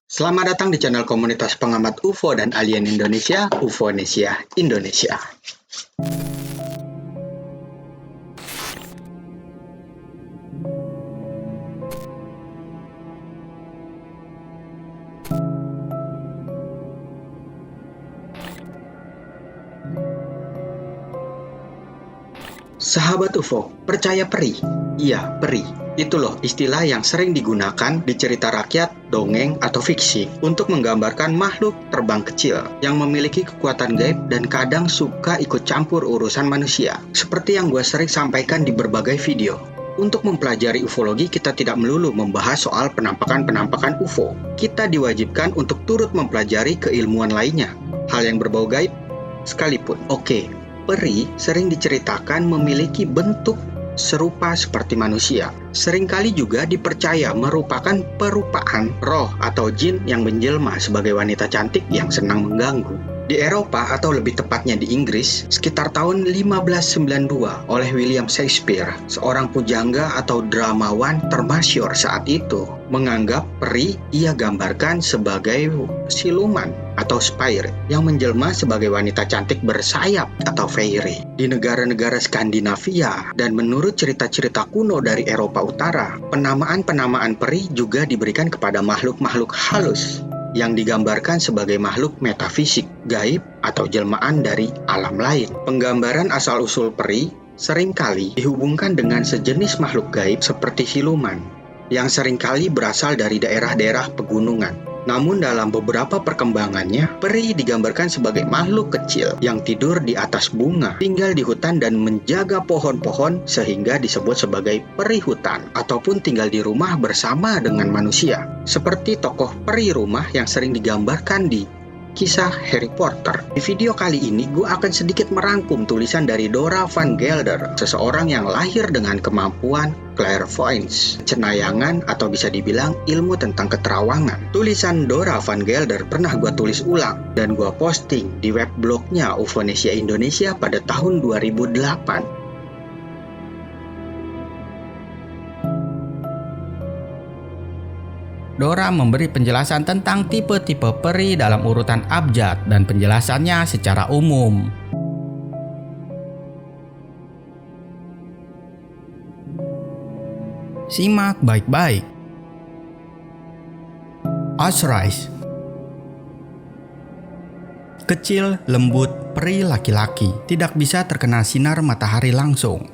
Selamat datang di channel komunitas pengamat UFO dan alien Indonesia, UFOnesia Indonesia. Sahabat UFO, percaya peri? Iya, peri. Itu loh istilah yang sering digunakan di cerita rakyat, dongeng, atau fiksi untuk menggambarkan makhluk terbang kecil yang memiliki kekuatan gaib dan kadang suka ikut campur urusan manusia. Seperti yang gue sering sampaikan di berbagai video. Untuk mempelajari ufologi, kita tidak melulu membahas soal penampakan-penampakan UFO. Kita diwajibkan untuk turut mempelajari keilmuan lainnya, hal yang berbau gaib sekalipun. Oke, peri sering diceritakan memiliki bentuk serupa seperti manusia. Seringkali juga dipercaya merupakan perupaan roh atau jin yang menjelma sebagai wanita cantik yang senang mengganggu. Di Eropa atau lebih tepatnya di Inggris, sekitar tahun 1592 oleh William Shakespeare, seorang pujangga atau dramawan termasyur saat itu, menganggap peri ia gambarkan sebagai siluman atau spirit yang menjelma sebagai wanita cantik bersayap atau fairy. Di negara-negara Skandinavia dan menurut cerita-cerita kuno dari Eropa Utara, penamaan-penamaan peri juga diberikan kepada makhluk-makhluk halus yang digambarkan sebagai makhluk metafisik, gaib, atau jelmaan dari alam lain. Penggambaran asal-usul peri seringkali dihubungkan dengan sejenis makhluk gaib seperti siluman, yang seringkali berasal dari daerah-daerah pegunungan. Namun dalam beberapa perkembangannya, peri digambarkan sebagai makhluk kecil yang tidur di atas bunga, tinggal di hutan dan menjaga pohon-pohon sehingga disebut sebagai peri hutan, ataupun tinggal di rumah bersama dengan manusia. Seperti tokoh peri rumah yang sering digambarkan di kisah Harry Potter. Di video kali ini, gue akan sedikit merangkum tulisan dari Dora van Gelder, seseorang yang lahir dengan kemampuan clairvoyance, cenayangan atau bisa dibilang ilmu tentang keterawangan. Tulisan Dora van Gelder pernah gue tulis ulang dan gue posting di web blognya UFOnesia Indonesia pada tahun 2008. Dora memberi penjelasan tentang tipe-tipe peri dalam urutan abjad dan penjelasannya secara umum. Simak baik-baik. Osiris. Kecil, lembut, peri laki-laki, tidak bisa terkena sinar matahari langsung.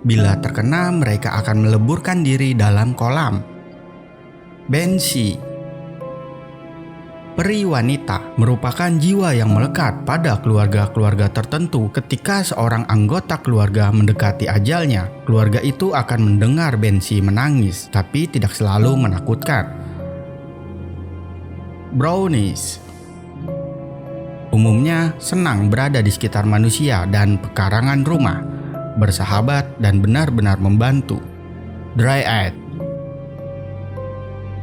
Bila terkena, mereka akan meleburkan diri dalam kolam. Banshee. Peri wanita merupakan jiwa yang melekat pada keluarga-keluarga tertentu. Ketika seorang anggota keluarga mendekati ajalnya, keluarga itu akan mendengar Banshee menangis, tapi tidak selalu menakutkan. Brownies. Umumnya senang berada di sekitar manusia dan pekarangan rumah, bersahabat dan benar-benar membantu. Dryad.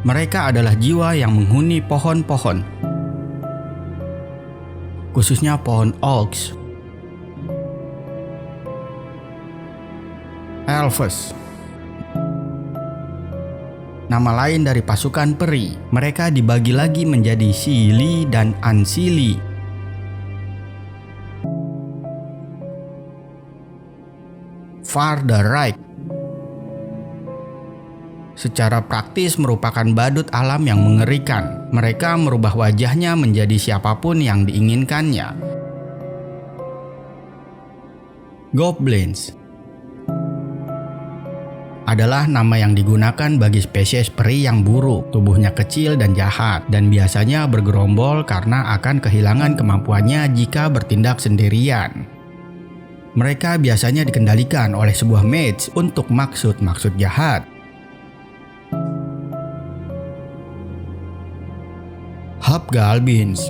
Mereka adalah jiwa yang menghuni pohon-pohon, khususnya pohon oaks. Elves. Nama lain dari pasukan peri. Mereka dibagi lagi menjadi Seelie dan Unseelie. Far the Right. Secara praktis merupakan badut alam yang mengerikan. Mereka merubah wajahnya menjadi siapapun yang diinginkannya. Goblins adalah nama yang digunakan bagi spesies peri yang buruk, tubuhnya kecil dan jahat, dan biasanya bergerombol karena akan kehilangan kemampuannya jika bertindak sendirian. Mereka biasanya dikendalikan oleh sebuah mage untuk maksud-maksud jahat. Hobgoblins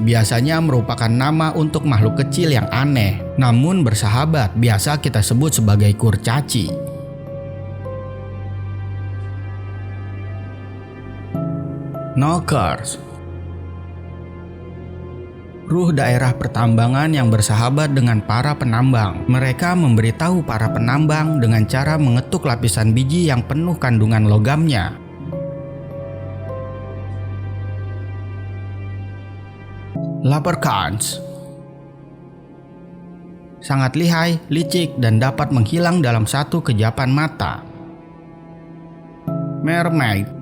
biasanya merupakan nama untuk makhluk kecil yang aneh, namun bersahabat, biasa kita sebut sebagai kurcaci. Knockers. Ruh daerah pertambangan yang bersahabat dengan para penambang. Mereka memberitahu para penambang dengan cara mengetuk lapisan biji yang penuh kandungan logamnya. Leprechauns sangat lihai, licik, dan dapat menghilang dalam satu kejapan mata. Mermaid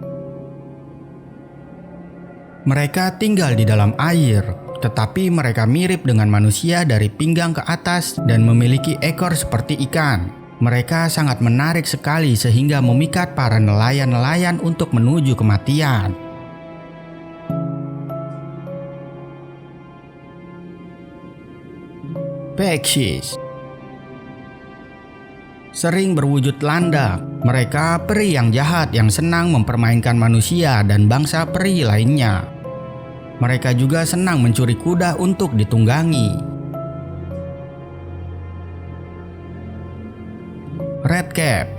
mereka tinggal di dalam air, tetapi mereka mirip dengan manusia dari pinggang ke atas dan memiliki ekor seperti ikan. Mereka sangat menarik sekali sehingga memikat para nelayan-nelayan untuk menuju kematian. Pixies sering berwujud landak. Mereka peri yang jahat yang senang mempermainkan manusia dan bangsa peri lainnya. Mereka juga senang mencuri kuda untuk ditunggangi. Redcap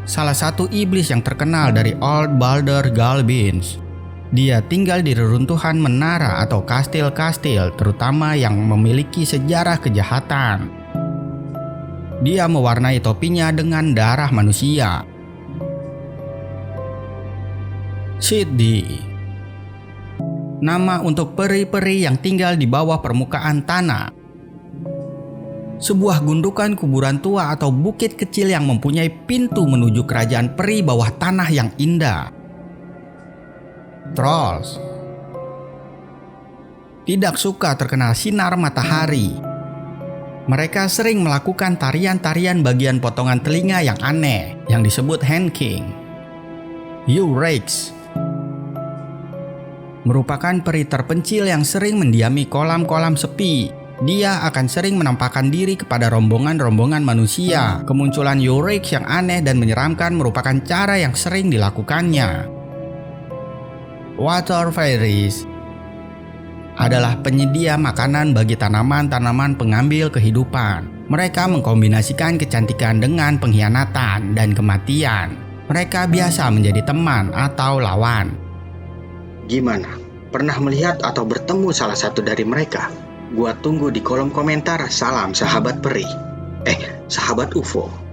salah satu iblis yang terkenal dari Old Balder Gulbins. Dia tinggal di reruntuhan menara atau kastil-kastil, terutama yang memiliki sejarah kejahatan. Dia mewarnai topinya dengan darah manusia. Siddi nama untuk peri-peri yang tinggal di bawah permukaan tanah. Sebuah gundukan kuburan tua atau bukit kecil yang mempunyai pintu menuju kerajaan peri bawah tanah yang indah. Trolls tidak suka terkena sinar matahari. Mereka sering melakukan tarian-tarian bagian potongan telinga yang aneh yang disebut hanking. Eurex merupakan peri terpencil yang sering mendiami kolam-kolam sepi. Dia akan sering menampakkan diri kepada rombongan-rombongan manusia. Kemunculan Eurex yang aneh dan menyeramkan merupakan cara yang sering dilakukannya. Water fairies adalah penyedia makanan bagi tanaman-tanaman pengambil kehidupan. Mereka mengkombinasikan kecantikan dengan pengkhianatan dan kematian. Mereka biasa menjadi teman atau lawan. Gimana? Pernah melihat atau bertemu salah satu dari mereka? Gua tunggu di kolom komentar. Salam sahabat peri. Sahabat UFO.